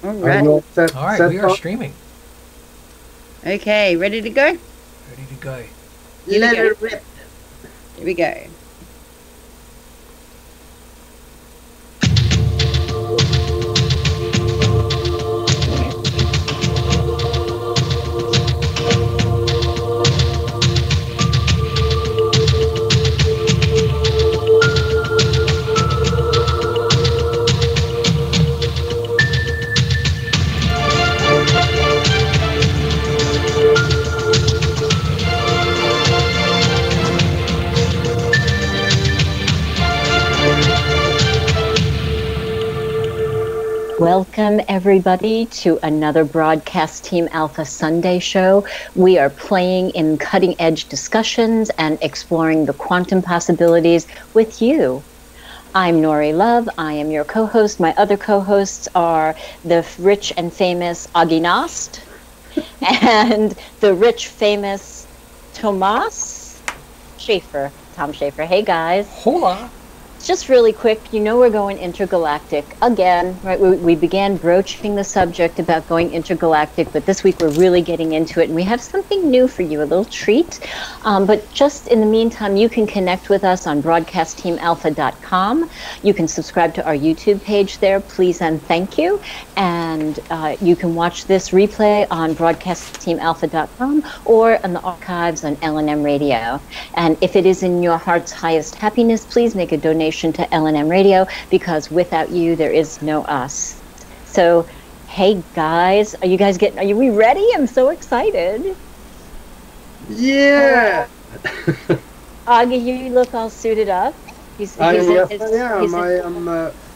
All Are right. you all All right, set we are Tom? streaming. Okay, ready to go? Ready to go. Here we Let go. it rip. Here we go. Welcome, everybody, to another Broadcast Team Alpha Sunday show. We are playing in cutting edge discussions and exploring the quantum possibilities with you. I'm Nori Love. I am your co-host. My other co-hosts are the rich and famous Aage Nost and the rich, famous Tomas Schaefer. Tom Schaefer. Hey, guys. Hola. Just really quick, you know we're going intergalactic again, right? We began broaching the subject about going intergalactic, but this week we're really getting into it, and we have something new for you, a little treat. But just in the meantime, you can connect with us on broadcastteamalpha.com. You can subscribe to our YouTube page there, please and thank you. And you can watch this replay on broadcastteamalpha.com or in the archives on L&M Radio. And if it is in your heart's highest happiness, please make a donation to L&M Radio, because without you, there is no us. So, hey guys, are we ready? I'm so excited. Yeah. Aage, you look all suited up. Yes, I am.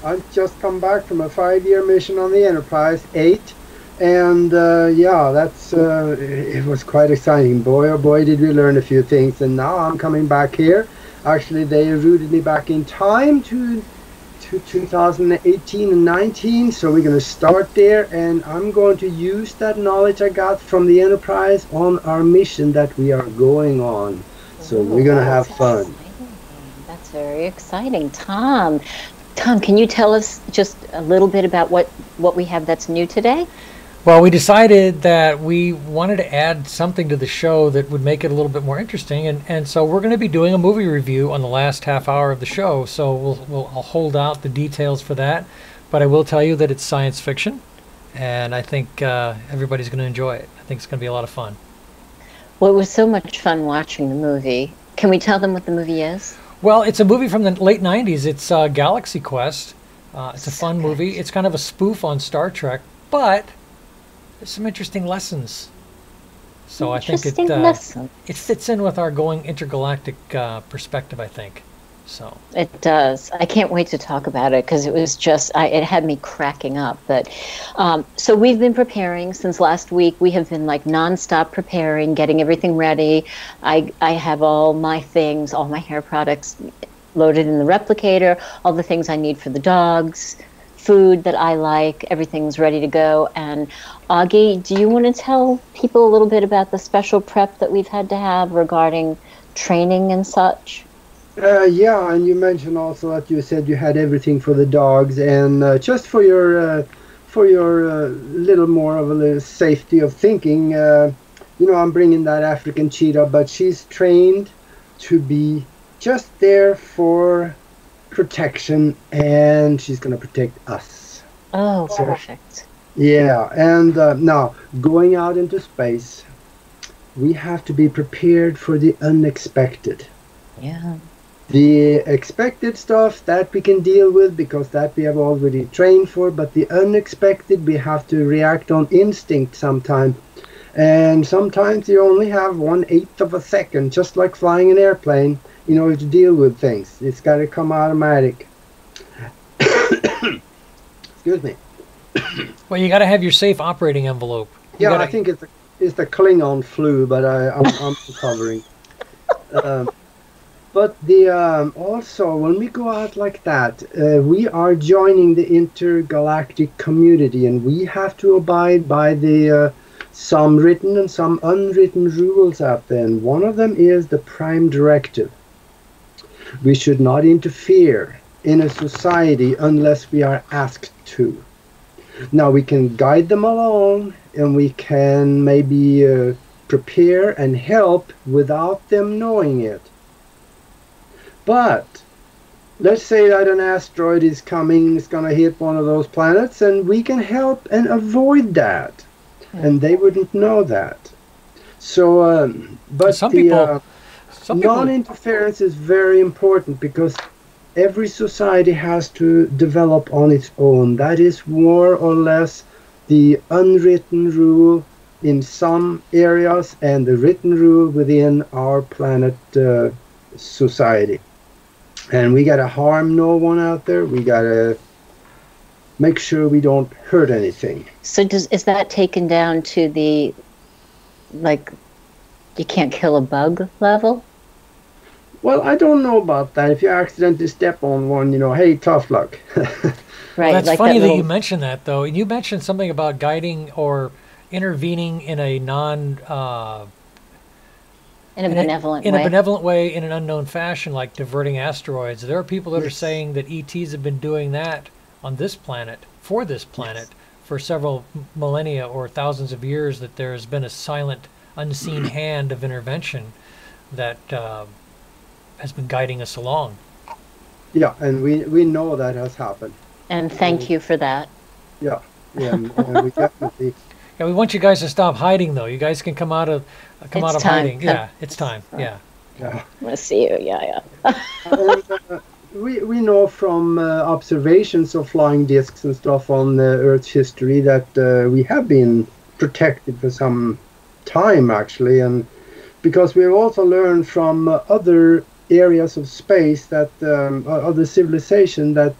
I've just come back from a 5-year mission on the Enterprise 8, and yeah, it was quite exciting. Boy, oh boy, did we learn a few things. And now I'm coming back here. Actually, they rooted me back in time to 2018 and 19, so we're going to start there, and I'm going to use that knowledge I got from the Enterprise on our mission that we are going on. So we're going to have fun. Exciting. That's very exciting. Tom, can you tell us just a little bit about what we have that's new today? Well, we decided that we wanted to add something to the show that would make it a little bit more interesting, and so we're going to be doing a movie review on the last half hour of the show. So I'll hold out the details for that, but I will tell you that it's science fiction, and I think everybody's going to enjoy it. I think it's going to be a lot of fun. Well, it was so much fun watching the movie. Can we tell them what the movie is? Well, it's a movie from the late 90s. It's Galaxy Quest. It's a fun movie. It's kind of a spoof on Star Trek, but there's some interesting lessons. So I think it fits in with our going intergalactic perspective, I think. So it does. I can't wait to talk about it, because it was just it had me cracking up. But so we've been preparing since last week. We have been like nonstop preparing, getting everything ready. I have all my things, all my hair products loaded in the replicator, all the things I need for the dogs, food that I like, everything's ready to go. And Aage, do you want to tell people a little bit about the special prep that we've had to have regarding training and such? Yeah, and you mentioned also that you said you had everything for the dogs, and just for your little more of a little safety of thinking, you know, I'm bringing that African cheetah, but she's trained to be just there for protection, and she's going to protect us. Oh, perfect. Yeah, and now going out into space, we have to be prepared for the unexpected. Yeah. The expected stuff that we can deal with because that we have already trained for, but the unexpected we have to react on instinct sometimes. And sometimes you only have 1/8 of a second, just like flying an airplane, in order to deal with things. It's got to come automatic. Excuse me. Well, you got to have your safe operating envelope. I think it's the Klingon flu, but I'm recovering. But also, when we go out like that, we are joining the intergalactic community, and we have to abide by the some written and some unwritten rules out there. And one of them is the Prime Directive. We should not interfere in a society unless we are asked to. Now we can guide them along, and we can maybe prepare and help without them knowing it. But let's say that an asteroid is coming, it's going to hit one of those planets, and we can help and avoid that. And they wouldn't know that. So, but some the people non-interference is very important, because every society has to develop on its own. That is more or less the unwritten rule in some areas and the written rule within our planet society. And we got to harm no one out there. We got to make sure we don't hurt anything. So is that taken down to the, like, you can't kill a bug level? Well, I don't know about that. If you accidentally step on one, you know, hey, tough luck. Right. Well, that's like funny that that you mentioned that, though. And you mentioned something about guiding or intervening in a benevolent way. In a benevolent way, in an unknown fashion, like diverting asteroids. There are people that are saying that ETs have been doing that on this planet, for this planet, for several millennia or thousands of years, that there has been a silent, unseen hand of intervention that has been guiding us along. Yeah, and we know that has happened. And thank you for that. Yeah, and we definitely... Yeah, we want you guys to stop hiding, though. You guys can come out of hiding. Yeah, it's time. Yeah. Yeah. I want to see you. Yeah. And, we know from observations of flying discs and stuff on Earth's history that we have been protected for some time, actually, and because we've also learned from other areas of space that other civilization, that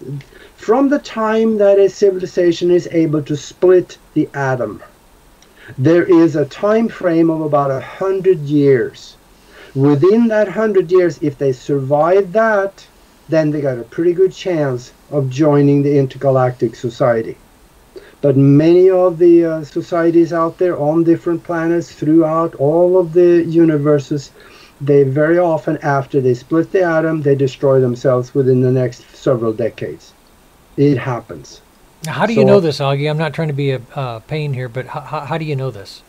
from the time that a civilization is able to split the atom, there is a time frame of about 100 years. Within that 100 years, if they survive that, then they got a pretty good chance of joining the intergalactic society. But many of the societies out there on different planets throughout all of the universes, they very often, after they split the atom, they destroy themselves within the next several decades. It happens. Now, how do you know this, Aage? I'm not trying to be a pain here, but how do you know this?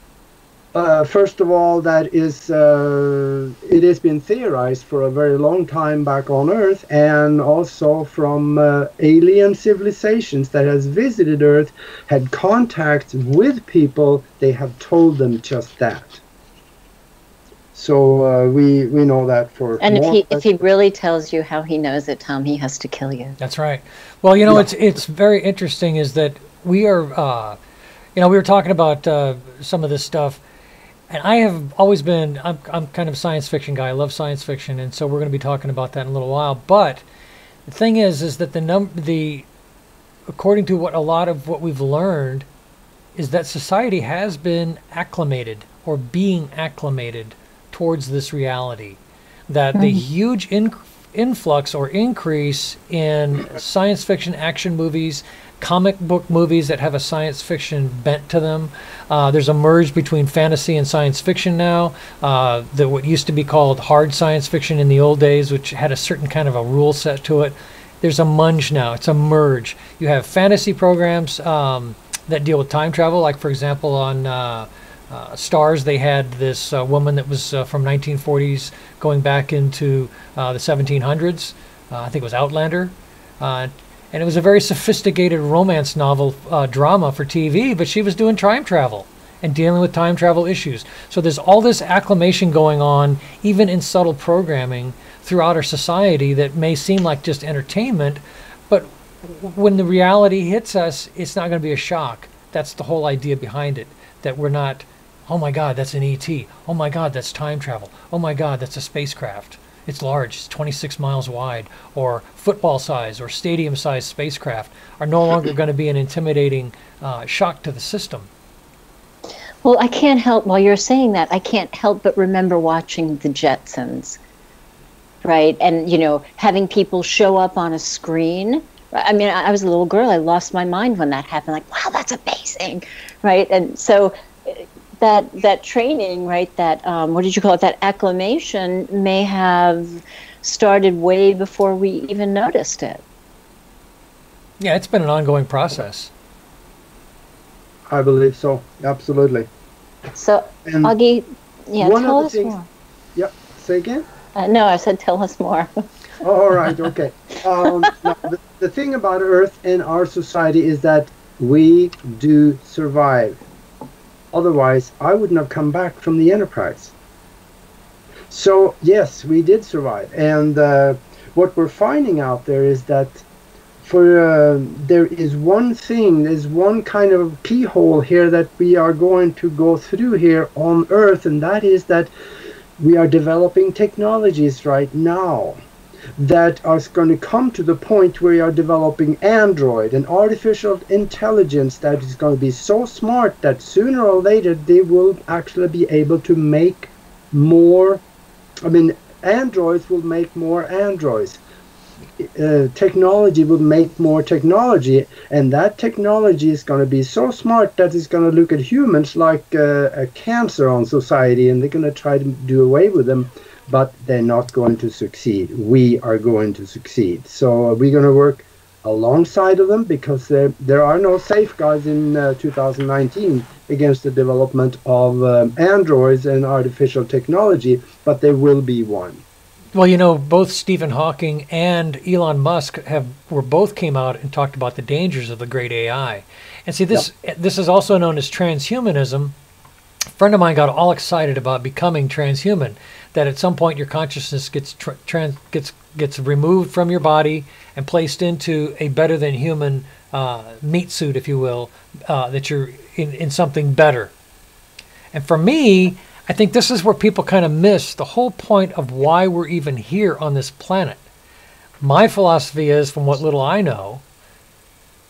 First of all, that is, it has been theorized for a very long time back on Earth, and also from alien civilizations that has visited Earth, had contact with people, they have told them just that. So we know that for. And if he really tells you how he knows it, Tom, he has to kill you. That's right. Well, you know, it's very interesting is that we are, you know, we were talking about some of this stuff, and I have always been, I'm kind of a science fiction guy. I love science fiction, and so we're going to be talking about that in a little while. But the thing is that according to what a lot of what we've learned, is that society has been acclimated or being acclimated towards this reality, that the huge influx or increase in science fiction action movies, comic book movies that have a science fiction bent to them. There's a merge between fantasy and science fiction now. What used to be called hard science fiction in the old days, which had a certain kind of a rule set to it. There's a munge now. It's a merge. You have fantasy programs that deal with time travel, like, for example, on Stars, they had this woman that was from 1940s going back into the 1700s. I think it was Outlander. And it was a very sophisticated romance novel drama for TV, but she was doing time travel and dealing with time travel issues. So there's all this acclimation going on, even in subtle programming throughout our society that may seem like just entertainment, but when the reality hits us, it's not going to be a shock. That's the whole idea behind it, that we're not, oh my God, that's an ET. Oh my God, that's time travel. Oh my God, that's a spacecraft. It's large, it's 26 miles wide, or football size or stadium size spacecraft are no longer going to be an intimidating shock to the system. Well, I can't help, while you're saying that, I can't help but remember watching the Jetsons, right? And, you know, having people show up on a screen. I mean, I was a little girl. I lost my mind when that happened. Like, wow, that's amazing, right? And so that training, right, that, what did you call it, that acclimation may have started way before we even noticed it. Yeah, it's been an ongoing process. I believe so. Absolutely. So, And Aage, yeah, one of tell the us things, more. yeah, say again? No, I said tell us more. All right, okay. Now, the thing about Earth and our society is that we do survive. Otherwise, I wouldn't have come back from the Enterprise. So, yes, we did survive. And what we're finding out there is that there is one thing, there's one kind of keyhole here that we are going to go through here on Earth, and that is that we are developing technologies right now that are going to come to the point where we are developing Android and artificial intelligence that is going to be so smart that sooner or later they will actually be able to make more. I mean, androids will make more androids. Technology will make more technology, and that technology is going to be so smart that it's going to look at humans like a cancer on society, and they're going to try to do away with them, but they're not going to succeed. We are going to succeed. So we're going to work alongside of them, because there are no safeguards in 2019 against the development of androids and artificial technology, but there will be one. Well, you know, both Stephen Hawking and Elon Musk both came out and talked about the dangers of the great AI. And see, this is also known as transhumanism. A friend of mine got all excited about becoming transhuman, that at some point your consciousness gets removed from your body and placed into a better than human meat suit, if you will, that you're in something better. And for me, I think this is where people kind of miss the whole point of why we're even here on this planet. My philosophy is, from what little I know,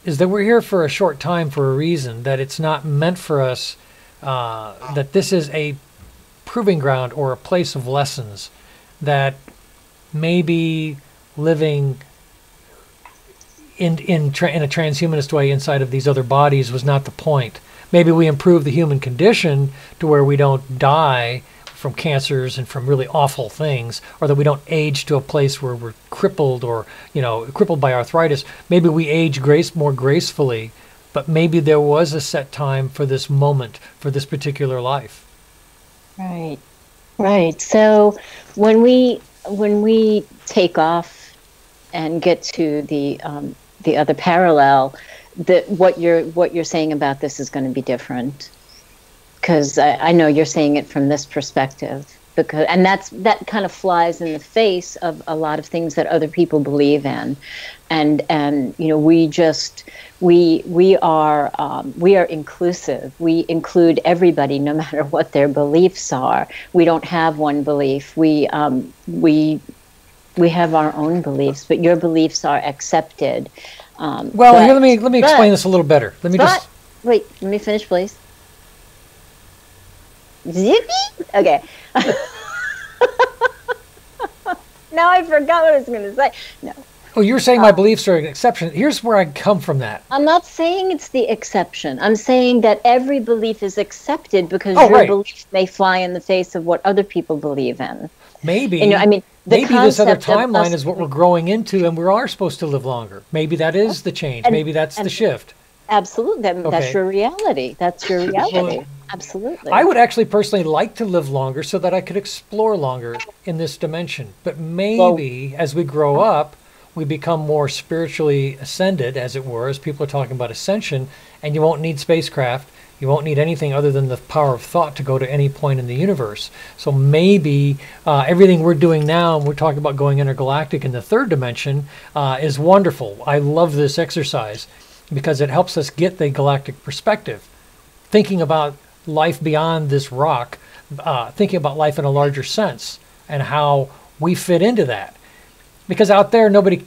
is that we're here for a short time for a reason, that it's not meant for us, that this is a proving ground or a place of lessons, that maybe living in a transhumanist way inside of these other bodies was not the point. Maybe we improve the human condition to where we don't die from cancers and from really awful things, or that we don't age to a place where we're crippled, or, you know, crippled by arthritis. Maybe we age more gracefully, but maybe there was a set time for this moment, for this particular life. Right, right. So when we take off and get to the other parallel, what you're saying about this is going to be different, because I know you're saying it from this perspective, and that kind of flies in the face of a lot of things that other people believe in, and you know, we are inclusive. We include everybody, no matter what their beliefs are. We don't have one belief. We have our own beliefs, but your beliefs are accepted. Well, here, let me explain this a little better. Wait, let me finish, please. Zippy? Okay. Now I forgot what I was going to say. No. Oh, you're saying my beliefs are an exception. Here's where I come from that. I'm not saying it's the exception. I'm saying that every belief is accepted, because your beliefs may fly in the face of what other people believe in. Maybe. You know, I mean, maybe this other timeline is what we're growing into, and we are supposed to live longer. Maybe that is the change. Maybe that's the shift. Absolutely. That's your reality. That's your reality. Well, absolutely. I would actually personally like to live longer so that I could explore longer in this dimension. But maybe as we grow up, we become more spiritually ascended, as it were, as people are talking about ascension, and you won't need spacecraft. You won't need anything other than the power of thought to go to any point in the universe. So maybe everything we're doing now, and we're talking about going intergalactic in the third dimension, is wonderful. I love this exercise because it helps us get the galactic perspective, thinking about life beyond this rock, thinking about life in a larger sense and how we fit into that. Because out there, nobody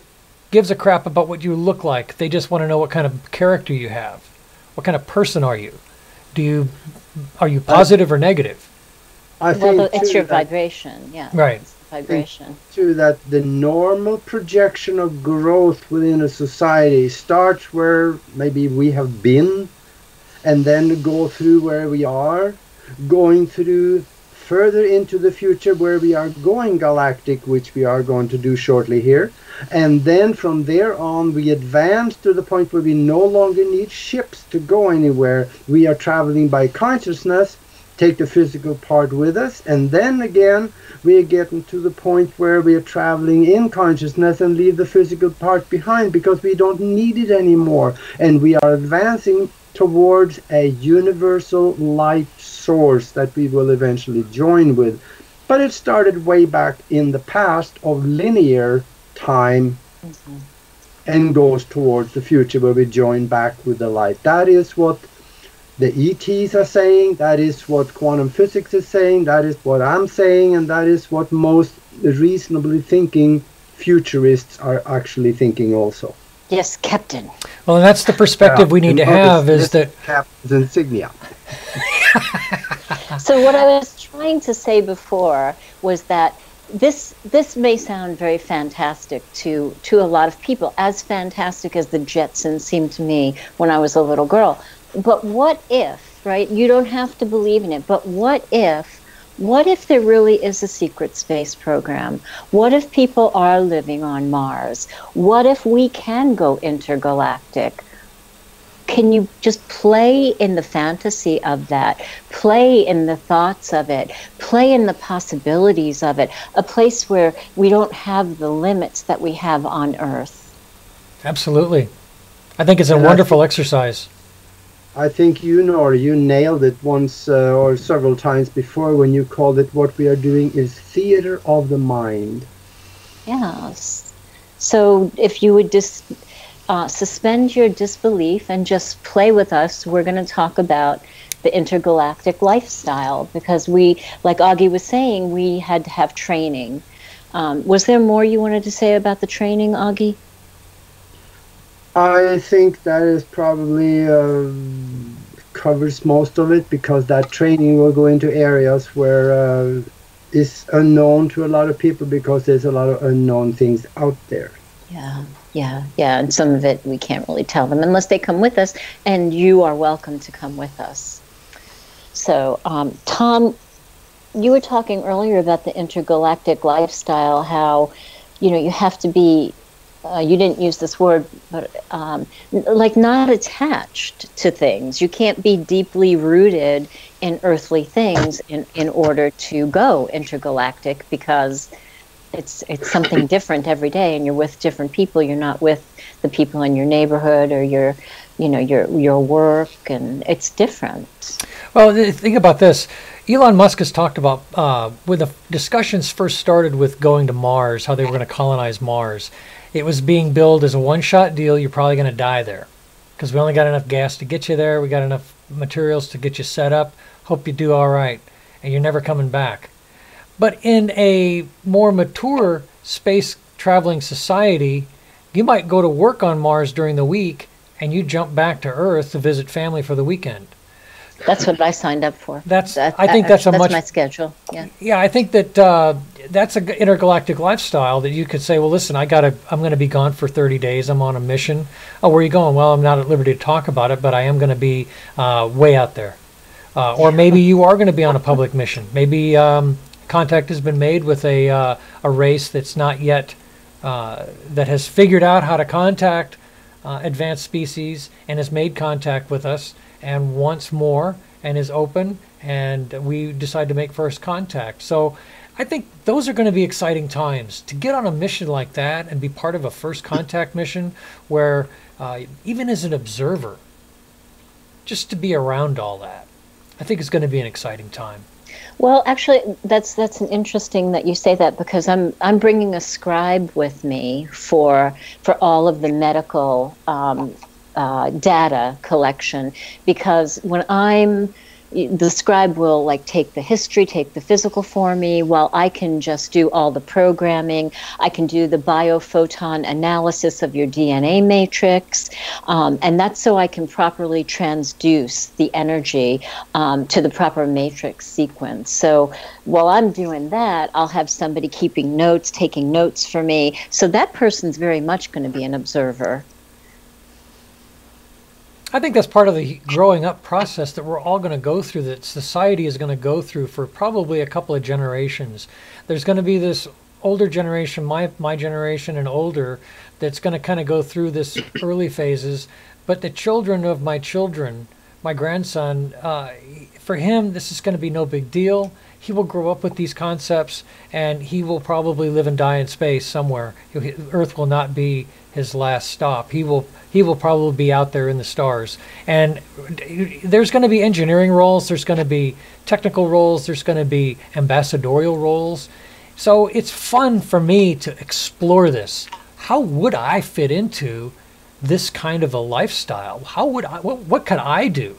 gives a crap about what you look like. They just want to know what kind of character you have. What kind of person are you? Are you positive or negative? I think it's your vibration, yeah. Right. It's vibration. Too, that the normal projection of growth within a society starts where maybe we have been, and then go through where we are, going through further into the future where we are going galactic, which we are going to do shortly here. And then from there on, we advance to the point where we no longer need ships to go anywhere. We are traveling by consciousness, take the physical part with us, and then again we are getting to the point where we are traveling in consciousness and leave the physical part behind because we don't need it anymore, and we are advancing towards a universal light source that we will eventually join with. But it started way back in the past of linear time, and goes towards the future where we join back with the light. That is what the ETs are saying, that is what quantum physics is saying, that is what I'm saying, and that is what most reasonably thinking futurists are actually thinking also. Yes, Captain. Well, and that's the perspective we need to have, is that Captain's insignia. So what I was trying to say before was that this may sound very fantastic to a lot of people, as fantastic as the Jetsons seemed to me when I was a little girl. But what if, right? You don't have to believe in it, but what if there really is a secret space program? What if people are living on Mars? What if we can go intergalactic? Can you just play in the fantasy of that, play in the thoughts of it, play in the possibilities of it, a place where we don't have the limits that we have on Earth? Absolutely. I think it's a wonderful exercise. I think you, Nori, you nailed it once or several times before when you called it, what we are doing is theater of the mind. Yes. So if you would just suspend your disbelief and just play with us, we're going to talk about the intergalactic lifestyle, because we, like Aage was saying, we had to have training. Was there more you wanted to say about the training, Aage? I think that is probably covers most of it, because that training will go into areas where is unknown to a lot of people, because there's a lot of unknown things out there. Yeah, and some of it we can't really tell them unless they come with us, and you are welcome to come with us. So, Tom, you were talking earlier about the intergalactic lifestyle, how, you have to be, you didn't use this word, but like not attached to things. You can't be deeply rooted in earthly things in order to go intergalactic, because it's something different every day, and you're with different people. You're not with the people in your neighborhood or your work, and it's different. Well, think about this. Elon Musk has talked about, when the discussions first started with going to Mars, how they were going to colonize Mars. It was being billed as a one-shot deal. You're probably going to die there, because we only got enough gas to get you there. We got enough materials to get you set up. Hope you do all right, and you're never coming back. But in a more mature space traveling society, you might go to work on Mars during the week and you jump back to Earth to visit family for the weekend. That's what I signed up for. I think that's my schedule. Yeah, I think that that's an intergalactic lifestyle that you could say, well, listen, I'm going to be gone for 30 days. I'm on a mission. Oh, where are you going? Well, I'm not at liberty to talk about it, but I am going to be way out there. Or maybe you are going to be on a public mission. Maybe contact has been made with a race that's not yet, that has figured out how to contact advanced species and has made contact with us and wants more and is open, and we decide to make first contact. So I think those are going to be exciting times to get on a mission like that and be part of a first contact mission where even as an observer, just to be around all that, I think it's going to be an exciting time. Well, actually, that's an interesting that you say that, because I'm bringing a scribe with me for all of the medical data collection, because when the scribe will like take the history, take the physical for me, while I can just do all the programming. I can do the biophoton analysis of your DNA matrix, and that's so I can properly transduce the energy to the proper matrix sequence. So while I'm doing that, I'll have somebody keeping notes, taking notes for me. So that person's very much going to be an observer. I think that's part of the growing up process that we're all going to go through, that society is going to go through for probably a couple of generations. There's going to be this older generation, my generation and older, that's going to kind of go through this early phases. But the children of my children, my grandson, for him, this is going to be no big deal. He will grow up with these concepts, and he will probably live and die in space somewhere. Earth will not be his last stop. He will probably be out there in the stars. And there's going to be engineering roles. There's going to be technical roles. There's going to be ambassadorial roles. So it's fun for me to explore this. How would I fit into this kind of a lifestyle? How would I? What could I do?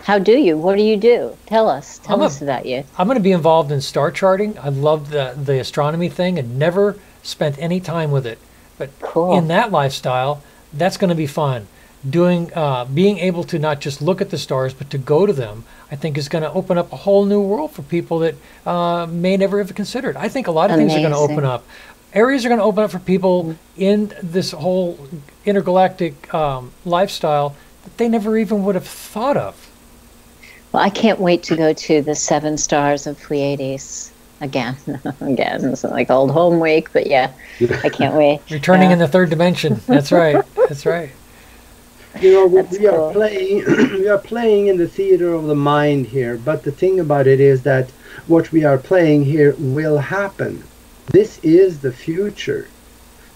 How do you? What do you do? Tell us. Tell us about you. I'm going to be involved in star charting. I love the astronomy thing and never spent any time with it. But cool. In that lifestyle, that's going to be fun. Being able to not just look at the stars, but to go to them, I think is going to open up a whole new world for people that may never have considered. I think a lot of things are going to open up. Areas are going to open up for people in this whole intergalactic lifestyle that they never even would have thought of. Well, I can't wait to go to the 7 stars of Pleiades again. It's like old home week, but yeah, I can't wait. Returning in the 3rd dimension. That's right. That's right. We are playing. We are playing in the theater of the mind here. But the thing about it is that what we are playing here will happen. This is the future.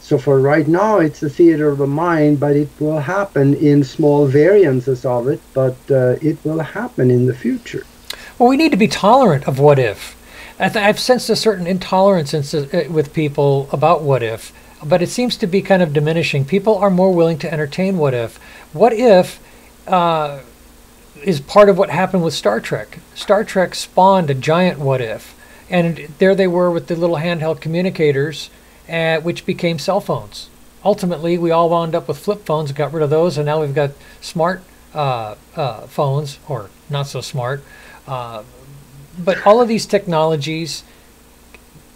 So for right now, it's the theater of the mind, but it will happen in small variances of it, but it will happen in the future. Well, we need to be tolerant of what if. I've sensed a certain intolerance with people about what if, but it seems to be kind of diminishing. People are more willing to entertain what if. What if is part of what happened with Star Trek. Star Trek spawned a giant what if. And there they were with the little handheld communicators, which became cell phones. Ultimately, we all wound up with flip phones and got rid of those, and now we've got smart phones, or not so smart. But all of these technologies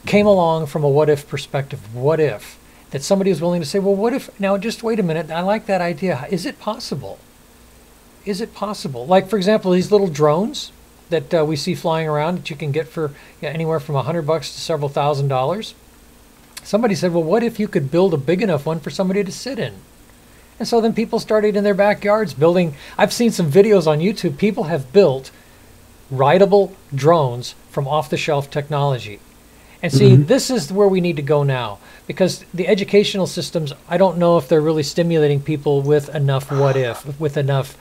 came along from a what-if perspective. What if? That somebody is willing to say, well, what if, now just wait a minute, I like that idea. Is it possible? Is it possible? Like, for example, these little drones that we see flying around that you can get for anywhere from $100 to several $1,000s. Somebody said, well, what if you could build a big enough one for somebody to sit in? And so then people started in their backyards building. I've seen some videos on YouTube. People have built rideable drones from off-the-shelf technology. And see, this is where we need to go now, because the educational systems, I don't know if they're really stimulating people with enough what if, with enough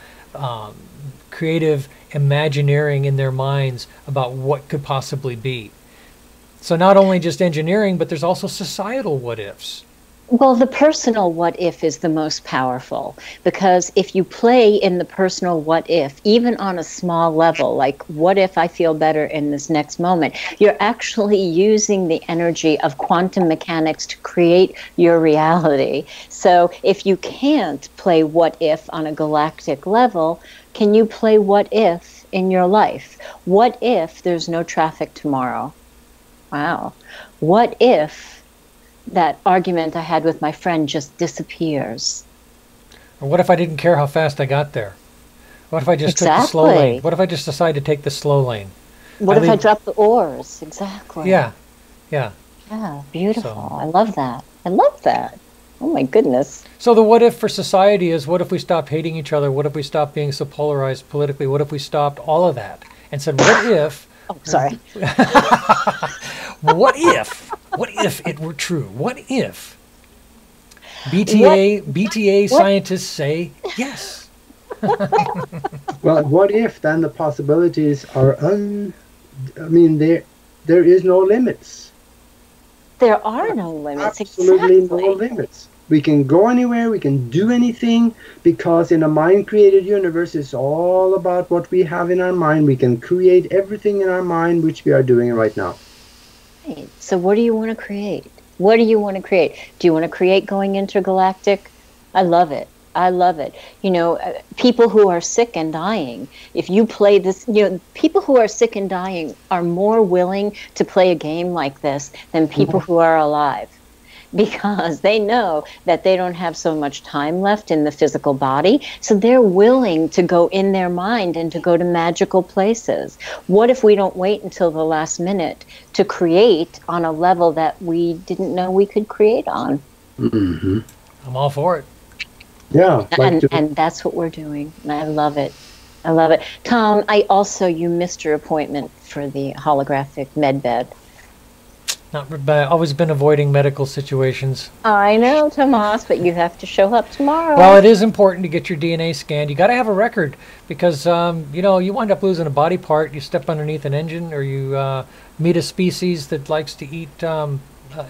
creative imagineering in their minds about what could possibly be. So not only just engineering, but there's also societal what ifs. Well, the personal what if is the most powerful, because if you play in the personal what if, even on a small level, like what if I feel better in this next moment, you're actually using the energy of quantum mechanics to create your reality. So if you can't play what if on a galactic level, can you play what if in your life? What if there's no traffic tomorrow? Wow. What if that argument I had with my friend just disappears? Or what if I didn't care how fast I got there? What if I just took the slow lane? What if I just decided to take the slow lane? What if I drop the oars? Exactly. Yeah. Yeah. Yeah, beautiful. So, I love that. I love that. Oh my goodness. So the what if for society is, what if we stopped hating each other? What if we stopped being so polarized politically? What if we stopped all of that and said, what if... Oh, sorry. What if it were true? What if BTA scientists say yes? Well, what if then the possibilities are there is no limits. There are no limits. Absolutely exactly. No limits. We can go anywhere, we can do anything, because in a mind-created universe, it's all about what we have in our mind. We can create everything in our mind, which we are doing right now. Right. So what do you want to create? What do you want to create? Do you want to create going intergalactic? I love it. I love it. You know, people who are sick and dying, if you play this, people who are sick and dying are more willing to play a game like this than people who are alive. because they know that they don't have so much time left in the physical body. So they're willing to go in their mind and to go to magical places. What if we don't wait until the last minute to create on a level that we didn't know we could create on? Mm-hmm. I'm all for it. Yeah. And that's what we're doing. And I love it. I love it. Tom, you missed your appointment for the holographic med bed. I've always been avoiding medical situations. I know, Tomas, but you have to show up tomorrow. Well, it is important to get your DNA scanned. You got to have a record because, you wind up losing a body part. You step underneath an engine, or you meet a species that likes to eat,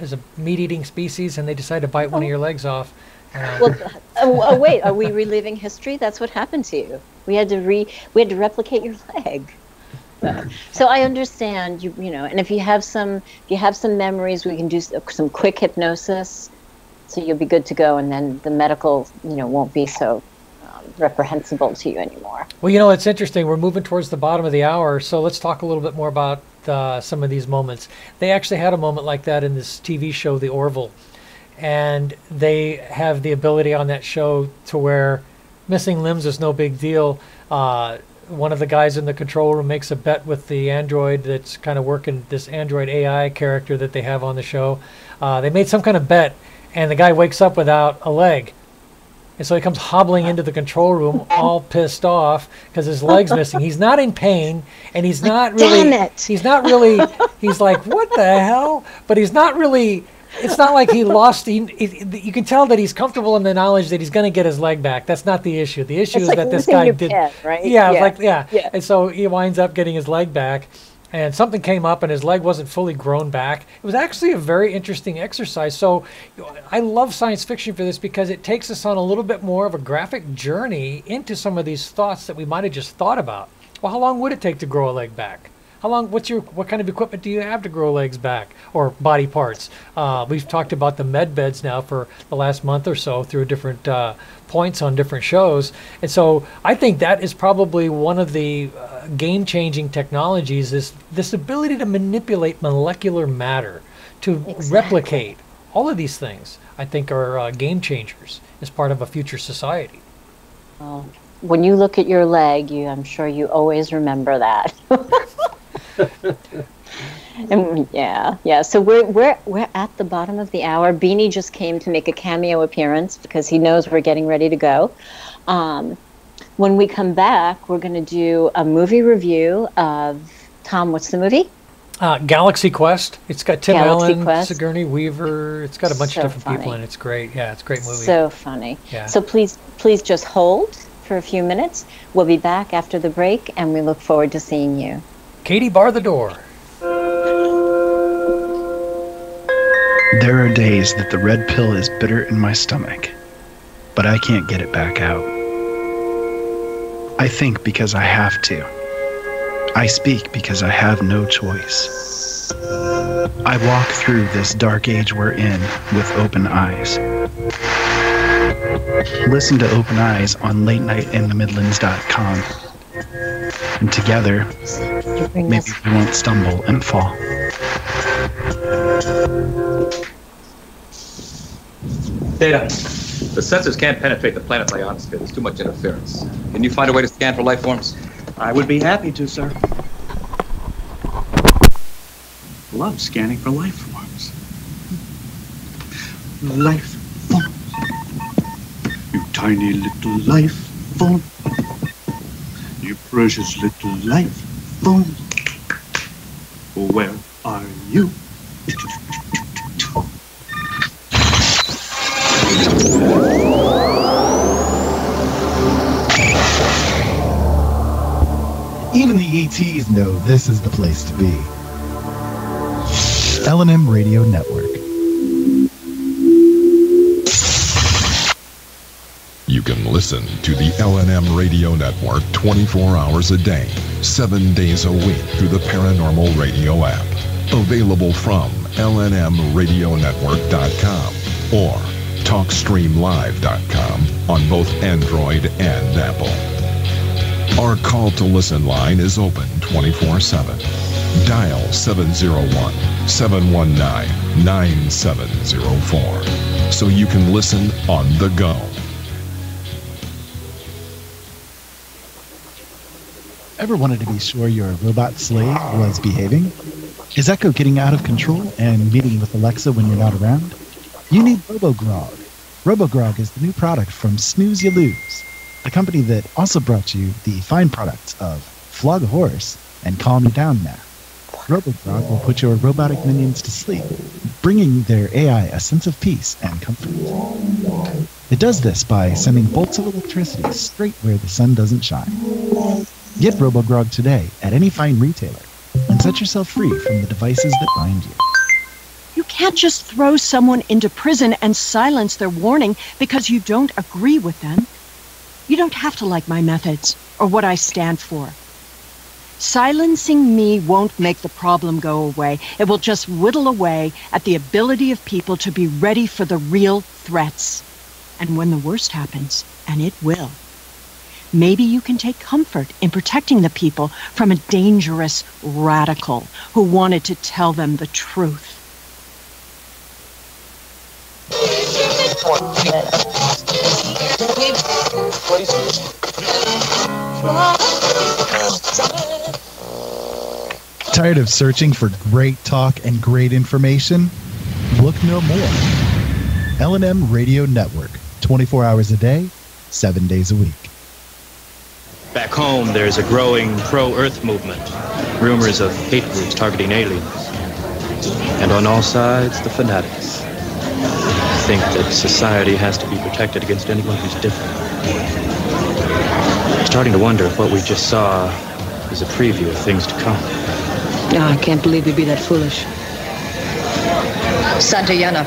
is a meat-eating species, and they decide to bite one of your legs off. Wait, are we reliving history? That's what happened to you. We had to replicate your leg. So I understand, and if you have some memories, we can do some quick hypnosis, so you'll be good to go, and then the medical, won't be so reprehensible to you anymore. Well, it's interesting. We're moving towards the bottom of the hour, so let's talk a little bit more about some of these moments. They actually had a moment like that in this TV show, The Orville, and they have the ability on that show to where missing limbs is no big deal. One of the guys in the control room makes a bet with the android that's kind of working, this android AI character that they have on the show. They made some kind of bet, and the guy wakes up without a leg. And so he comes hobbling into the control room all pissed off because his leg's missing. He's not in pain, and he's not really... Damn it! He's like, what the hell? But he's not really... It's not like he lost. You can tell that he's comfortable in the knowledge that he's going to get his leg back. That's not the issue. The issue is that this guy did. Pet, right? Yeah. And so he winds up getting his leg back, and something came up, and his leg wasn't fully grown back. It was actually a very interesting exercise. So I love science fiction for this because it takes us on a little bit more of a graphic journey into some of these thoughts that we might have just thought about. Well, how long would it take to grow a leg back? How long? What kind of equipment do you have to grow legs back or body parts? We've talked about the med beds now for the last month or so through different points on different shows, and so I think that is probably one of the game-changing technologies. Is this ability to manipulate molecular matter to replicate all of these things? I think are game changers as part of a future society. Well, when you look at your leg, I'm sure you always remember that. And yeah. So we're at the bottom of the hour. Beanie just came to make a cameo appearance because he knows we're getting ready to go. When we come back, we're going to do a movie review of Tom. What's the movie? Galaxy Quest. It's got Tim Allen, Quest. Sigourney Weaver. It's got a bunch of different funny. people in it. It's great. Yeah, it's a great movie. So funny. Yeah. So please just hold for a few minutes. We'll be back after the break, and we look forward to seeing you. Katie, bar the door. There are days that the red pill is bitter in my stomach, but I can't get it back out. I think because I have to. I speak because I have no choice. I walk through this dark age we're in with open eyes. Listen to Open Eyes on latenightinthemidlands.com. And together, maybe we won't stumble and fall. Data. The sensors can't penetrate the planet's ionosphere. There's too much interference. Can you find a way to scan for life forms? I would be happy to, sir. Love scanning for life forms. Life forms. You tiny little life form. You precious little life form. Where are you? Even the ETs know this is the place to be. L&M Radio Network. You can listen to the L&M Radio Network 24 hours a day, 7 days a week through the Paranormal Radio app. Available from lnmradionetwork.com or TalkStreamLive.com on both Android and Apple. Our call to listen line is open 24/7. Dial 701-719-9704 so you can listen on the go. Ever wanted to be sure your robot slave was behaving? Is Echo getting out of control and meeting with Alexa when you're not around? You need RoboGrog. RoboGrog is the new product from Snooze You Lose, a company that also brought you the fine products of Flog a Horse and Calm You Down Now. RoboGrog will put your robotic minions to sleep, bringing their AI a sense of peace and comfort. It does this by sending bolts of electricity straight where the sun doesn't shine. Get RoboGrog today at any fine retailer and set yourself free from the devices that bind you. You can't just throw someone into prison and silence their warning because you don't agree with them. You don't have to like my methods or what I stand for. Silencing me won't make the problem go away. It will just whittle away at the ability of people to be ready for the real threats. And when the worst happens, and it will, maybe you can take comfort in protecting the people from a dangerous radical who wanted to tell them the truth. Tired of searching for great talk and great information? Look no more. L&M Radio Network, 24 hours a day, 7 days a week. Back home, there's a growing pro-Earth movement. Rumors of hate groups targeting aliens. And on all sides, the fanatics think that society has to be protected against anyone who's different. I'm starting to wonder if what we just saw is a preview of things to come. No, I can't believe we'd be that foolish. Santayana.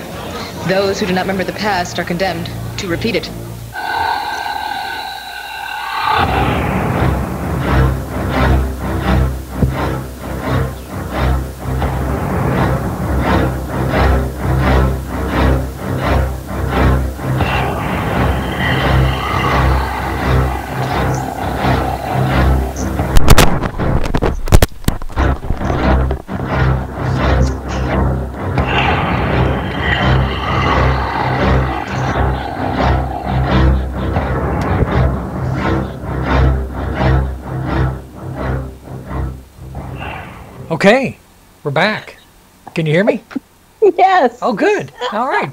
Those who do not remember the past are condemned to repeat it. Okay, we're back. Can you hear me? Yes. Oh, good. All right.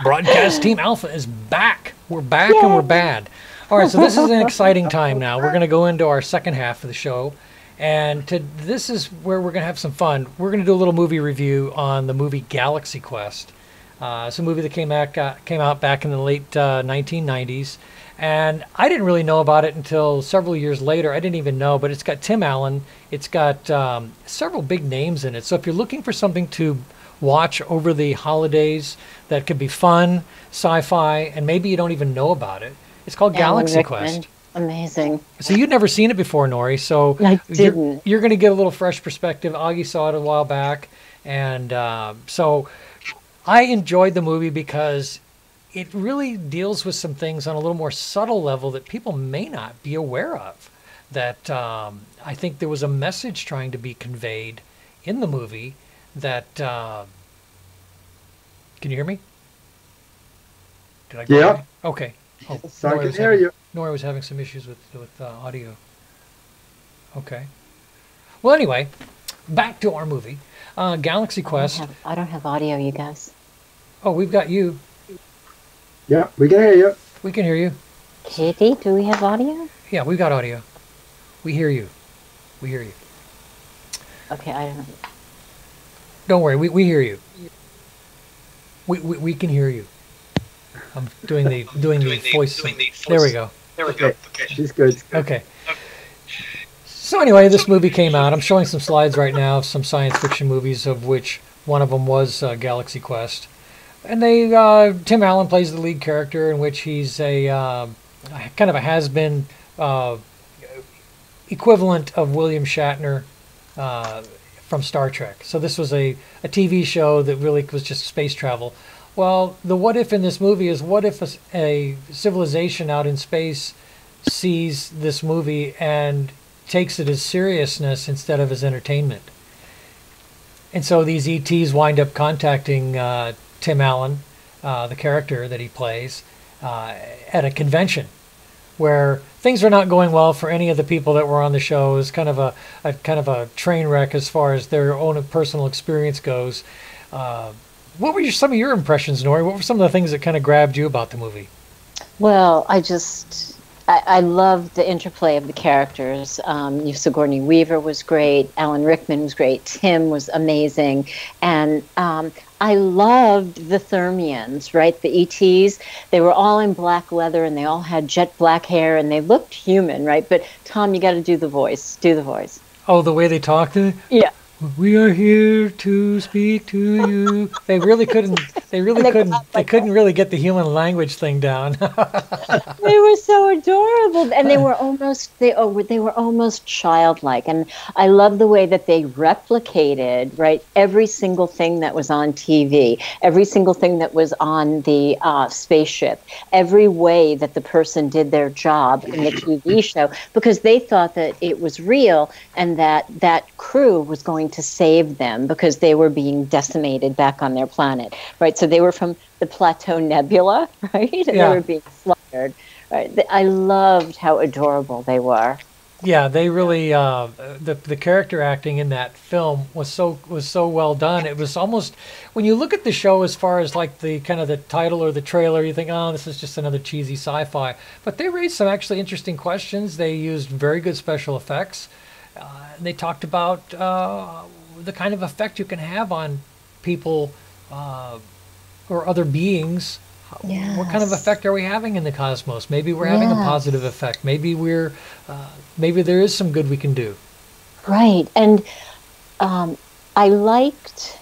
Broadcast Team Alpha is back. We're back. Yay. And we're bad. All right, so this is an exciting time now. We're going to go into our second half of the show, and this is where we're going to have some fun. We're going to do a little movie review on the movie Galaxy Quest. It's a movie that came out back in the late 1990s. And I didn't really know about it until several years later. I didn't even know, but it's got Tim Allen. It's got several big names in it. So if you're looking for something to watch over the holidays that could be fun, sci-fi, and maybe you don't even know about it, it's called Galaxy Quest. Amazing. So you'd never seen it before, Nori. So I didn't. You're going to get a little fresh perspective. Aage saw it a while back. And so I enjoyed the movie because it really deals with some things on a little more subtle level that people may not be aware of. That I think there was a message trying to be conveyed in the movie that... can you hear me? Did I go Yeah. away? Okay. Oh, So I can hear you. Nori was having some issues with audio. Okay. Well, anyway, back to our movie. Galaxy Quest. I don't have audio, you guys. Oh, we've got you. Yeah, we can hear you. We can hear you. Kitty, do we have audio? Yeah, we've got audio. We hear you. We hear you. Okay, I don't know. Don't worry, we hear you. We can hear you. I'm doing the voice. There we go. Okay, she's good. Okay. So anyway, this movie came out. I'm showing some slides right now of some science fiction movies, of which one of them was Galaxy Quest. And Tim Allen plays the lead character, in which he's a kind of a has-been equivalent of William Shatner from Star Trek. So this was a TV show that really was just space travel. Well, the what if in this movie is, what if a civilization out in space sees this movie and takes it as seriousness instead of as entertainment? And so these ETs wind up contacting Tim Allen, the character that he plays, at a convention where things are not going well for any of the people that were on the show. It's kind of a train wreck as far as their own personal experience goes. What were some of your impressions, Nori? What were some of the things that kind of grabbed you about the movie? Well, I loved the interplay of the characters. Sigourney Weaver was great. Alan Rickman was great. Tim was amazing. And I loved the Thermians, right? The ETs. They were all in black leather and they all had jet black hair and they looked human, right? But Tom, you got to do the voice. Do the voice. Oh, the way they talked? Yeah. We are here to speak to you. They really couldn't. They couldn't really get the human language thing down. They were so adorable, and they were almost childlike. And I love the way that they replicated, right, every single thing that was on TV, every single thing that was on the spaceship, every way that the person did their job in the TV show, because they thought that it was real and that crew was going to save them because they were being decimated back on their planet, right? So they were from the Plateau Nebula, right? And Yeah. they were being slaughtered, right? I loved how adorable they were. Yeah, they really the character acting in that film was so well done. It was almost, when you look at the show as far as like the kind of the title or the trailer, you think, oh, this is just another cheesy sci-fi. But they raised some actually interesting questions. They used very good special effects. They talked about the kind of effect you can have on people or other beings. Yes. What kind of effect are we having in the cosmos? Maybe we're having a positive effect. Maybe maybe there is some good we can do. Right. And I liked,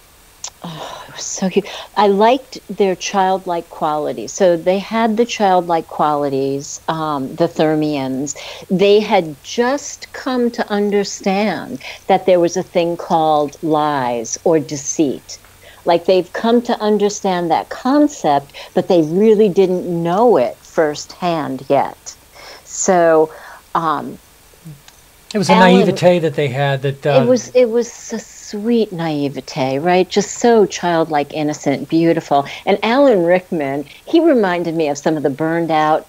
it was so cute. I liked their childlike qualities. So they had the childlike qualities, the Thermians. They had just come to understand that there was a thing called lies or deceit. Like they've come to understand that concept, but they really didn't know it firsthand yet. So it was a naivete that they had. That it was a sweet naivete, right? Just so childlike, innocent, beautiful. And Alan Rickman, he reminded me of some of the burned out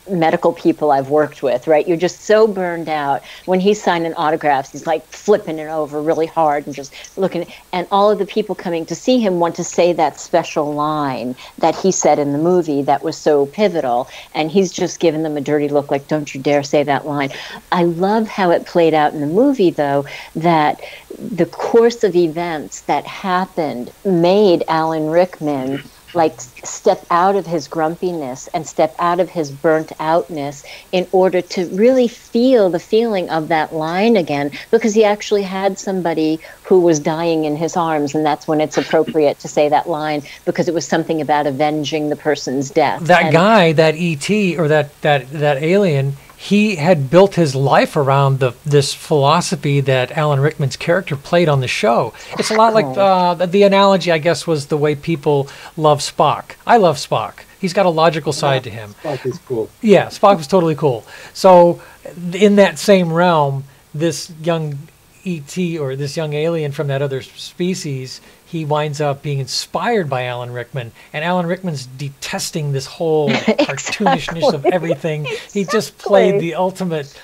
medical people I've worked with, right? You're just so burned out. When he's signing autographs, he's like flipping it over really hard and just looking. And all of the people coming to see him want to say that special line that he said in the movie that was so pivotal. And he's just giving them a dirty look like, don't you dare say that line. I love how it played out in the movie, though, that the course of events that happened made Alan Rickman like step out of his grumpiness and step out of his burnt outness in order to really feel the feeling of that line again, because he actually had somebody who was dying in his arms, and that's when it's appropriate to say that line, because it was something about avenging the person's death. That guy, that ET or that alien, he had built his life around this philosophy that Alan Rickman's character played on the show. It's a lot like the analogy, I guess, was the way people love Spock. I love Spock. He's got a logical side to him. Spock is cool. Yeah, Spock was totally cool. So in that same realm, this young ET or this young alien from that other species, he winds up being inspired by Alan Rickman, and Alan Rickman's detesting this whole cartoonishness of everything. He just played the ultimate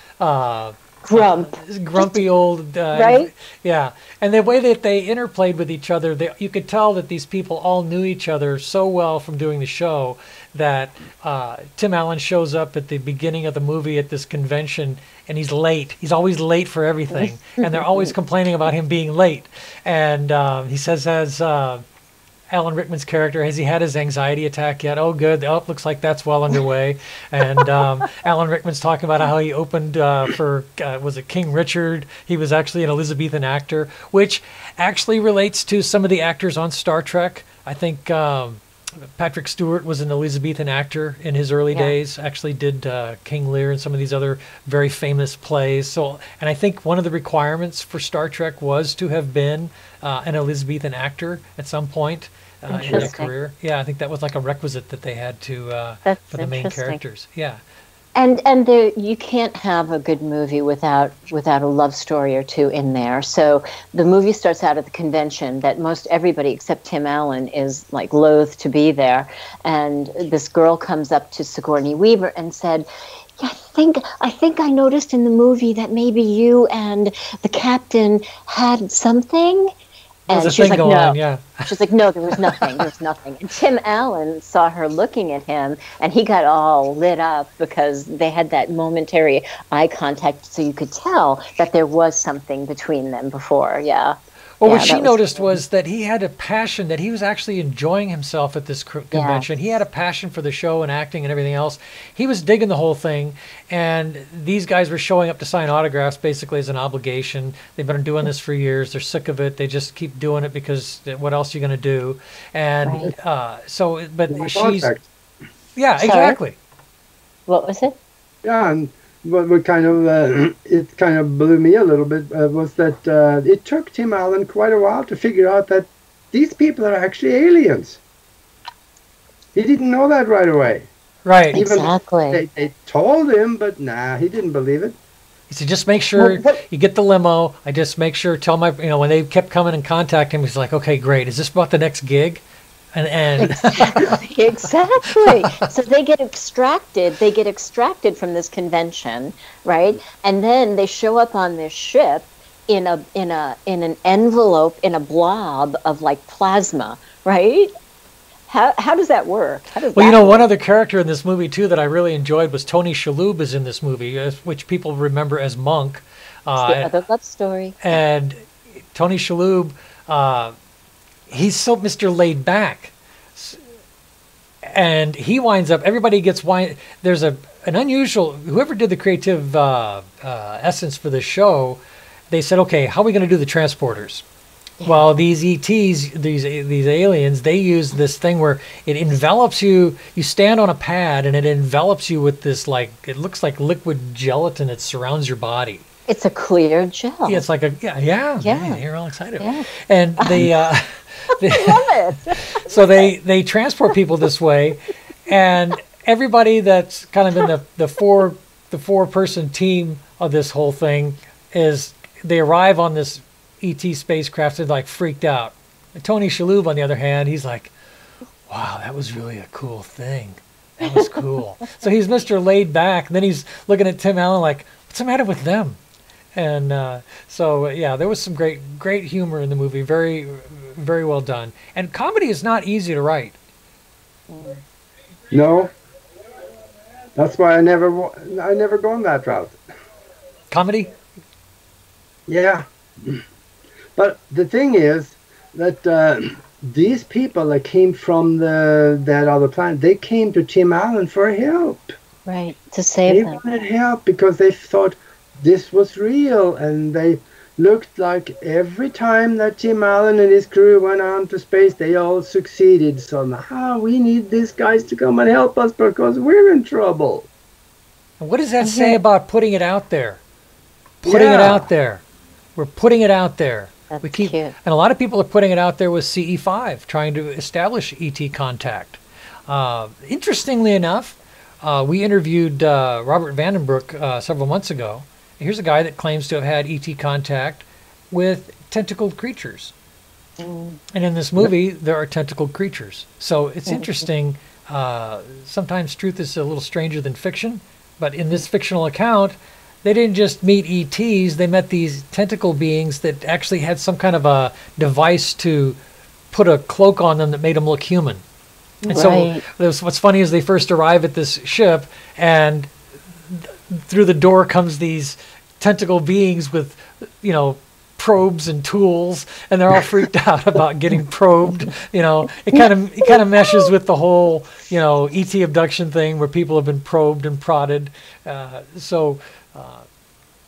grumpy old right? Yeah, and the way that they interplayed with each other, you could tell that these people all knew each other so well from doing the show that Tim Allen shows up at the beginning of the movie at this convention, and he's late. He's always late for everything, and they're always complaining about him being late. And he says, as Alan Rickman's character, has he had his anxiety attack yet? Oh, good. Oh, looks like that's well underway. And Alan Rickman's talking about how he opened for, was it King Richard? He was actually an Elizabethan actor, which actually relates to some of the actors on Star Trek. I think Patrick Stewart was an Elizabethan actor in his early days, actually did King Lear and some of these other very famous plays. So, and I think one of the requirements for Star Trek was to have been an Elizabethan actor at some point in their career. Yeah, I think that was like a requisite that they had to for the main characters. Yeah. And there, you can't have a good movie without a love story or two in there. So the movie starts out at the convention that most everybody except Tim Allen is like loath to be there, and this girl comes up to Sigourney Weaver and said, "Yeah, I think I noticed in the movie that maybe you and the captain had something." And she's like, no. Yeah. She's like, no, there was nothing. There was nothing. And Tim Allen saw her looking at him, and he got all lit up because they had that momentary eye contact, so you could tell that there was something between them before. Yeah. Well, what she noticed was that he had a passion, that he was actually enjoying himself at this convention. He had a passion for the show and acting and everything else. He was digging the whole thing, and these guys were showing up to sign autographs basically as an obligation. They've been doing this for years. They're sick of it. They just keep doing it because what else are you going to do? And but she's... Yeah, Sorry? exactly. What was it? Yeah, and what kind of it kind of blew me a little bit was that it took Tim Allen quite a while to figure out that these people are actually aliens. He didn't know that right away. Right. Exactly. They told him, but nah, he didn't believe it. He said, just make sure you get the limo. I just make sure, tell my, when they kept coming and contacting him, he's like, okay, great. Is this about the next gig? And exactly. So they get extracted. They get extracted from this convention, right? And then they show up on this ship in an envelope, in a blob of like plasma, right? How does that work? One other character in this movie too that I really enjoyed was Tony Shalhoub is in this movie, which people remember as Monk. It's the other love story. And Tony Shalhoub, he's so Mr. Laid Back, and he winds up. Everybody gets There's an unusual. Whoever did the creative essence for this show, they said, okay, how are we going to do the transporters? Yeah. Well, these ETs, these aliens, they use this thing where it envelops you. You stand on a pad, and it envelops you with this it looks like liquid gelatin that surrounds your body. It's a clear gel. Yeah, it's like yeah. You're all excited. Yeah. And they. I love it. So they transport people this way, and everybody that's kind of in the four-person team of this whole thing they arrive on this ET spacecraft and like freaked out. And Tony Shalhoub, on the other hand, he's like, wow, that was really a cool thing. That was cool. So he's Mr. Laid Back, and then he's looking at Tim Allen like, what's the matter with them? And there was some great humor in the movie. Very, very well done. And comedy is not easy to write. No, that's why I never gone that route. Comedy? Yeah, but the thing is that these people that came from that other planet, they came to Tim Allen for help. Right, to save them. They wanted help because they thought this was real, and they looked like every time that Tim Allen and his crew went out to space, they all succeeded. So now we need these guys to come and help us because we're in trouble. And what does that say about putting it out there? Putting it out there. We're putting it out there. That's cute. And a lot of people are putting it out there with CE5, trying to establish ET contact. Interestingly enough, we interviewed Robert Vandenbroek several months ago. Here's a guy that claims to have had ET contact with tentacled creatures. And in this movie, there are tentacled creatures. So it's interesting. Sometimes truth is a little stranger than fiction. But in this fictional account, they didn't just meet ETs. They met these tentacle beings that actually had some kind of a device to put a cloak on them that made them look human. And so what's funny is they first arrive at this ship, and through the door comes these tentacle beings with, probes and tools, and they're all freaked out about getting probed. It kind of meshes with the whole, ET abduction thing where people have been probed and prodded.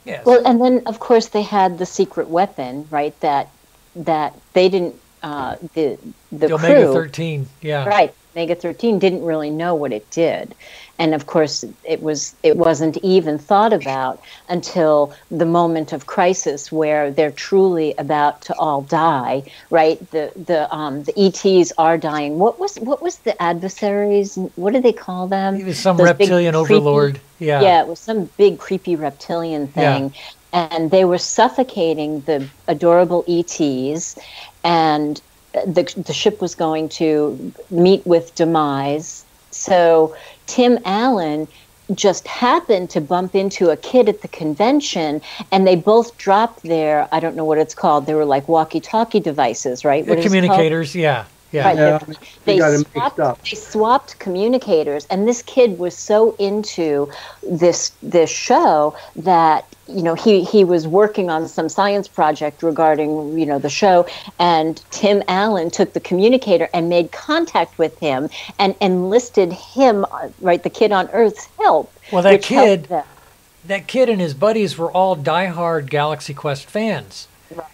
Yes. Well, and then of course they had the secret weapon, right? That they didn't. The Omega crew, 13, yeah. Right. omega-13 didn't really know what it did. And of course, it wasn't even thought about until the moment of crisis where they're truly about to all die, right? The ETs are dying. What was the adversaries? What do they call them? It was some Those reptilian overlord. Yeah. Yeah, it was some big creepy reptilian thing. Yeah. And they were suffocating the adorable ETs, and the ship was going to meet with demise. So Tim Allen just happened to bump into a kid at the convention, and they both dropped their, I don't know what it's called, they were like walkie-talkie devices, right? What communicators, yeah. Yeah. Right. Yeah, they swapped communicators, and this kid was so into this show that, you know, he was working on some science project regarding, you know, the show, and Tim Allen took the communicator and made contact with him and enlisted him, right, the kid on Earth's help. Well, that kid and his buddies were all diehard Galaxy Quest fans.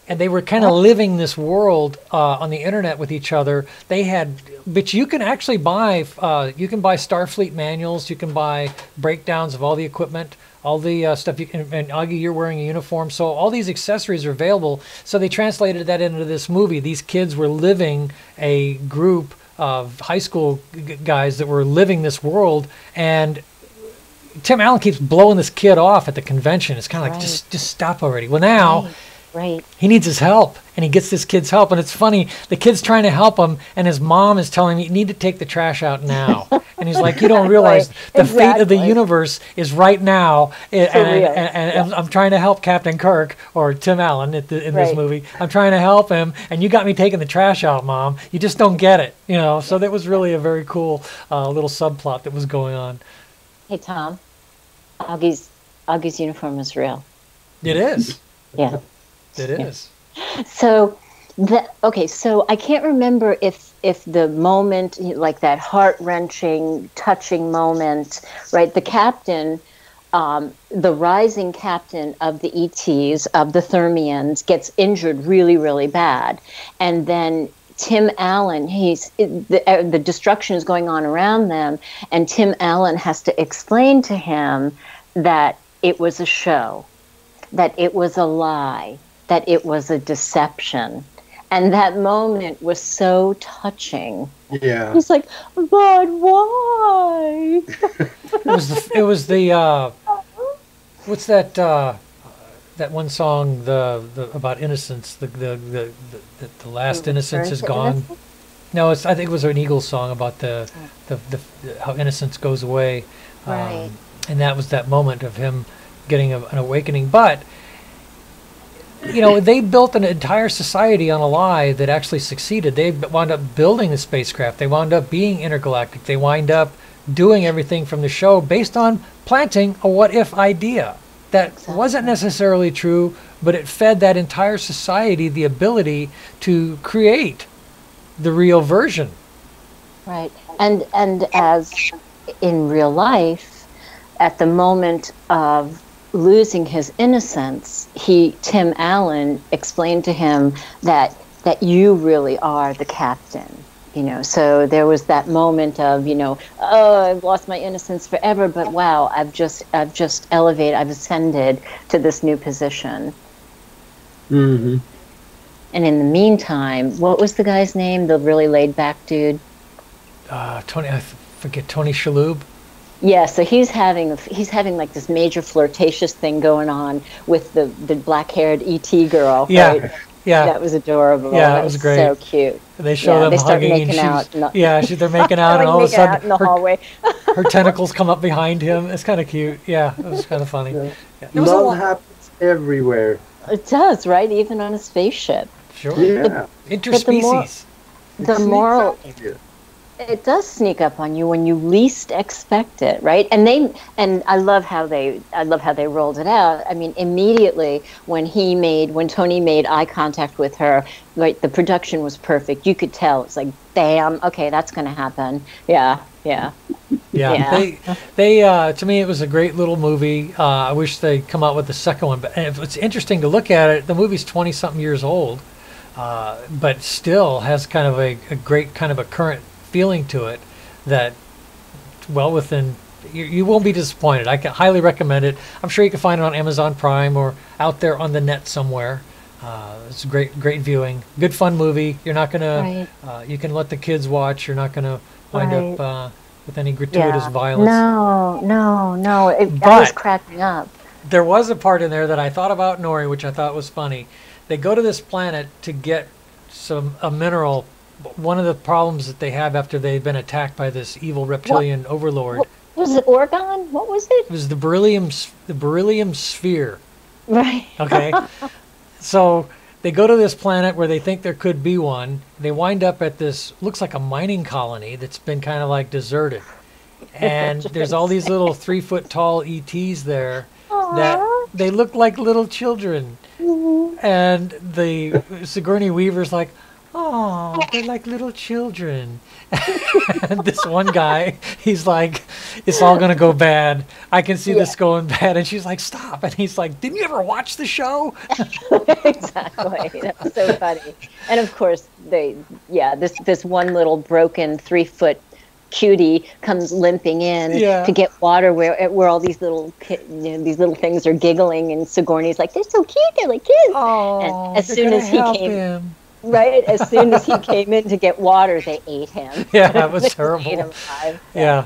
And they were kind of living this world on the internet with each other. They had, but you can actually buy, Starfleet manuals. You can buy breakdowns of all the equipment, all the stuff. And Aage, you're wearing a uniform, so all these accessories are available. So they translated that into this movie. These kids were living a group of high school guys that were living this world, and Tim Allen keeps blowing this kid off at the convention. It's kind of like, just stop already. Well, now. Right. He needs his help, and he gets this kid's help, and it's funny. The kid's trying to help him, and his mom is telling him, "You need to take the trash out now." And he's like, "You don't realize the fate of the universe is right now." And I'm trying to help Captain Kirk, or Tim Allen in this movie. I'm trying to help him, and you got me taking the trash out, Mom. You just don't get it, you know. So that was really a very cool little subplot that was going on. Hey, Tom, Aage's uniform is real. It is. Yeah. It is. So, so I can't remember if the moment, like that heart-wrenching, touching moment, right? The captain, the rising captain of the ETs, of the Thermians, gets injured really, really bad. And then Tim Allen, the destruction is going on around them, and Tim Allen has to explain to him that it was a show, that it was a lie, that it was a deception. And that moment was so touching. Yeah. He's like, but why? It was the what's that that one song about innocence, the last innocence is gone. No, I think it was an Eagles song about the how innocence goes away. Right. And that was that moment of him getting an awakening. But you know, they built an entire society on a lie that actually succeeded. They wound up building the spacecraft. They wound up being intergalactic. They wind up doing everything from the show based on planting a what-if idea. That wasn't necessarily true, but it fed that entire society the ability to create the real version. Right. And as in real life, at the moment of losing his innocence, Tim Allen explained to him that you really are the captain, you know. So there was that moment of, you know, oh, I've lost my innocence forever, but wow, I've just elevated, I've ascended to this new position. Mm-hmm. And in the meantime, what was the guy's name? The really laid back dude. Tony, I forget, Tony Shalhoub. Yeah, so he's having like this major flirtatious thing going on with the black-haired ET girl. Yeah, right? Yeah. That was adorable. Yeah, that was great. So cute. They show them they start hugging, making and out. they're making out, and all of a sudden in the hallway. her tentacles come up behind him. It's kind of cute. Yeah, it was kind of funny. Yeah. Yeah. Love happens everywhere. It does, right? Even on a spaceship. Sure. Yeah. Interspecies. The moral. It does sneak up on you when you least expect it, right? And I love how they rolled it out. I mean, immediately when Tony made eye contact with her, right, the production was perfect. You could tell. It's like, bam, okay, that's going to happen. Yeah. They to me, it was a great little movie. I wish they'd come out with the second one, but it's interesting to look at it. The movie's 20-something years old, but still has kind of a great kind of a current feeling to it. that well within. You won't be disappointed. I can highly recommend it. I'm sure you can find it on Amazon Prime or out there on the net somewhere. It's great viewing. Good fun movie. You're not gonna. You can let the kids watch. You're not gonna wind up with any gratuitous violence. No. I was cracking up. There was a part in there that I thought about, Nori, which I thought was funny. They go to this planet to get a mineral. One of the problems that they have after they've been attacked by this evil reptilian overlord. Was it Orgon? What was it? It was the beryllium sphere. Right. Okay. So they go to this planet where they think there could be one. They wind up at this, looks like a mining colony that's been kind of like deserted. And there's all these little 3-foot tall ETs there that they look like little children. And the Sigourney Weaver's like, oh, they're like little children. And this one guy, he's like, it's all going to go bad. I can see this going bad. And she's like, stop. And he's like, didn't you ever watch the show? Exactly. That's so funny. And of course, this one little broken 3-foot cutie comes limping in to get water where all these little these little things are giggling, and Sigourney's like, they're so cute, they're like kids. Oh, and as soon as he came as soon as he came in to get water, they ate him. Yeah, that was terrible. Ate him alive. Yeah.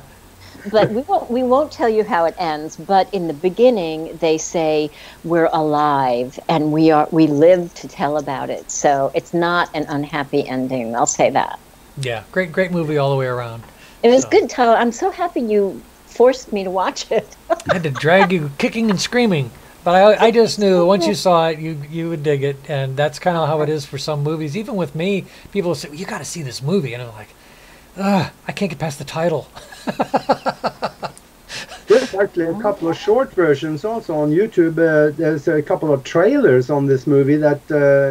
But we won't tell you how it ends, but in the beginning they say we're alive and we live to tell about it. So it's not an unhappy ending, I'll say that. Yeah, great movie all the way around. It was good, Tyler. I'm so happy you forced me to watch it. I had to drag you kicking and screaming. But I just knew once you saw it, you would dig it. And that's kind of how it is for some movies. Even with me, people say, well, you got to see this movie. And I'm like, I can't get past the title. There's actually a couple of short versions also on YouTube. There's a couple of trailers on this movie that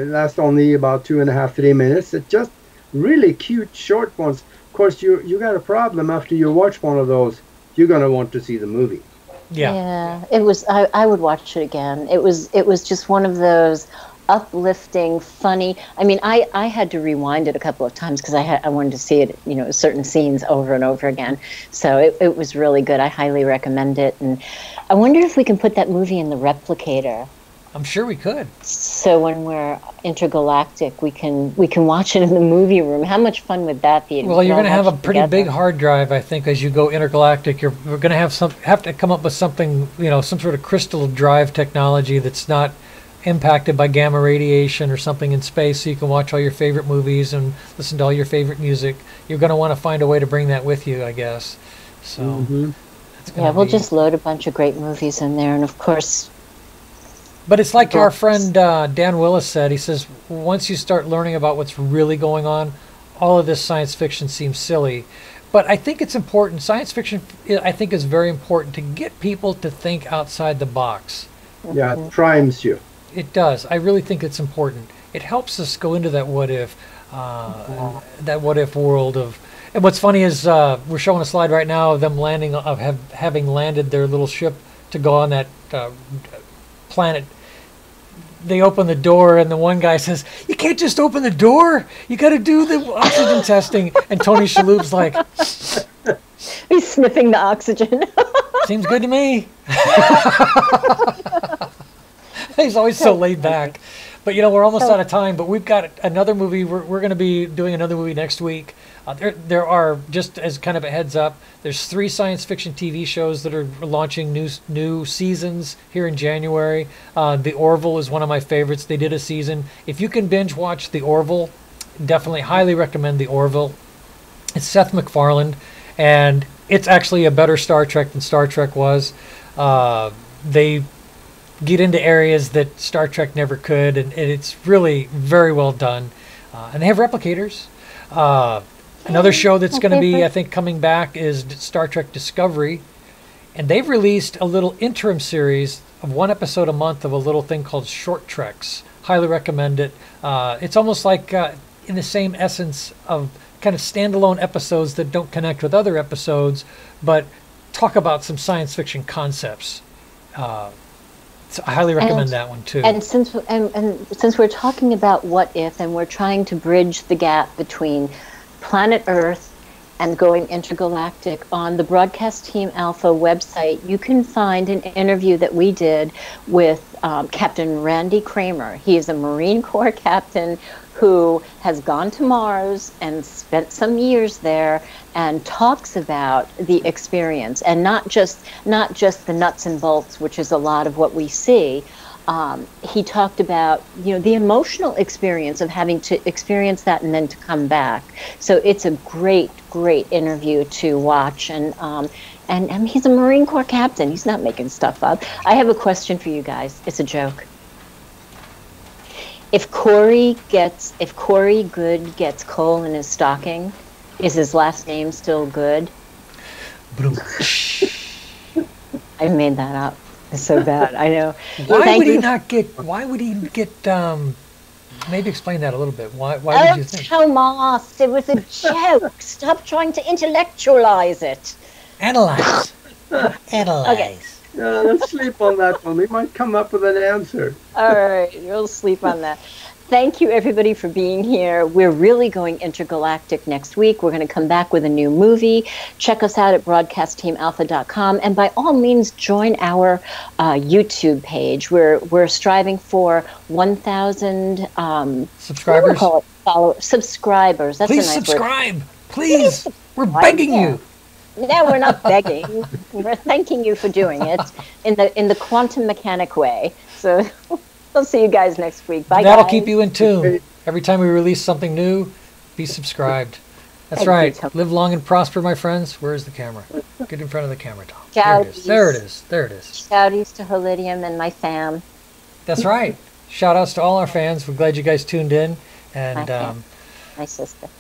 last only about 2.5-3 minutes. It's just really cute short ones. Of course, you got a problem after you watch one of those. You're gonna want to see the movie. Yeah. It was. I would watch it again. It was just one of those uplifting, funny. I mean, I had to rewind it a couple of times because I wanted to see it, certain scenes over and over again. So it was really good. I highly recommend it. And I wonder if we can put that movie in the replicator. I'm sure we could. So when we're intergalactic, we can watch it in the movie room. How much fun would that be? Well, you're going to have a pretty big hard drive, I think, as you go intergalactic. We're going to have to come up with something, some sort of crystal drive technology that's not impacted by gamma radiation or something in space, so you can watch all your favorite movies and listen to all your favorite music. You're going to want to find a way to bring that with you, I guess. So, we'll just load a bunch of great movies in there, and of course. But it's like our friend Dan Willis said. He says, once you start learning about what's really going on, all of this science fiction seems silly. But I think it's important. Science fiction, I think, is very important to get people to think outside the box. Yeah, it primes you. It does. I really think it's important. It helps us go into that what if world of. And what's funny is we're showing a slide right now of them having landed their little ship to go on that planet. They open the door and the one guy says, "You can't just open the door. You got to do the oxygen testing." And Tony Shalhoub's like, he's sniffing the oxygen. Seems good to me. He's always so laid back. But we're almost out of time. But we've got another movie. We're going to be doing another movie next week. There are, just as kind of a heads up, there's 3 science fiction TV shows that are launching new seasons here in January. The Orville is one of my favorites. They did a season. If you can binge watch The Orville, definitely highly recommend The Orville. It's Seth MacFarlane, and it's actually a better Star Trek than Star Trek was. They get into areas that Star Trek never could, and it's really very well done. And they have replicators. Another show that's going to be, I think, coming back is Star Trek Discovery. And they've released a little interim series of 1 episode a month of a little thing called Short Treks. Highly recommend it. It's almost like in the same essence of kind of standalone episodes that don't connect with other episodes, but talk about some science fiction concepts. So I highly recommend that one too. And since we're talking about what if, and we're trying to bridge the gap between planet Earth and Going Intergalactic, on the Broadcast Team Alpha website, you can find an interview that we did with Captain Randy Kramer. He is a Marine Corps captain who has gone to Mars and spent some years there and talks about the experience, and not just the nuts and bolts, which is a lot of what we see. He talked about, the emotional experience of having to experience that and then to come back. So it's a great interview to watch. And he's a Marine Corps captain. He's not making stuff up. I have a question for you guys. It's a joke. If Corey Good gets coal in his stocking, is his last name still Good? I made that up. It's so bad. I know. Why would he get? Maybe explain that a little bit. Why did you think? Tomas, it was a joke. Stop trying to intellectualize it. Analyze. Okay. Let's sleep on that one. We might come up with an answer. All right, we'll sleep on that. Thank you, everybody, for being here. We're really going intergalactic next week. We're going to come back with a new movie. Check us out at broadcastteamalpha.com. And by all means, join our YouTube page. We're striving for 1,000 subscribers. Subscribers. That's Please a nice subscribe. word. Please. We're begging you. No, we're not begging. We're thanking you for doing it in the quantum mechanic way. So we'll see you guys next week. Bye, That'll guys. keep you in tune. Every time we release something new, be subscribed. That's right. Live long and prosper, my friends. Where's the camera? Get in front of the camera, Tom. There it is. Shouties to Holidium and my fam. That's right. Shout outs to all our fans. We're glad you guys tuned in. And my sister.